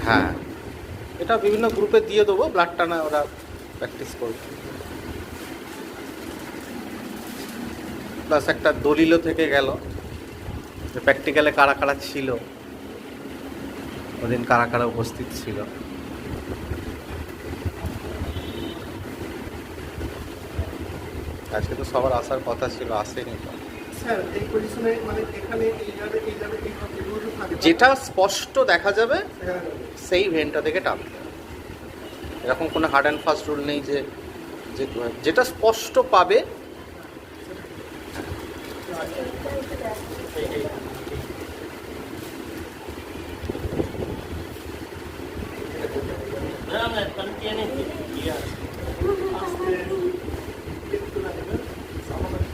হ্যাঁ, এটা বিভিন্ন গ্রুপে দিয়ে দেবো, ব্লাড টানা ওরা প্র্যাকটিস করবে। প্লাস একটা দলিলও থেকে গেল যে প্র্যাকটিক্যালে কারা কারা ছিল, ওদিন কারা কারা উপস্থিত ছিল। আজকে তো সবার আসার কথা ছিল, আসেনি তো। স্যার এই পজিশনে মানে এখানে এইভাবে যেটা স্পষ্ট দেখা যাবে সেই ভেনটা থেকে টানতে হবে। এরকম কোনো হার্ড অ্যান্ড ফাস্ট রুল নেই যে যেটা স্পষ্ট পাবে।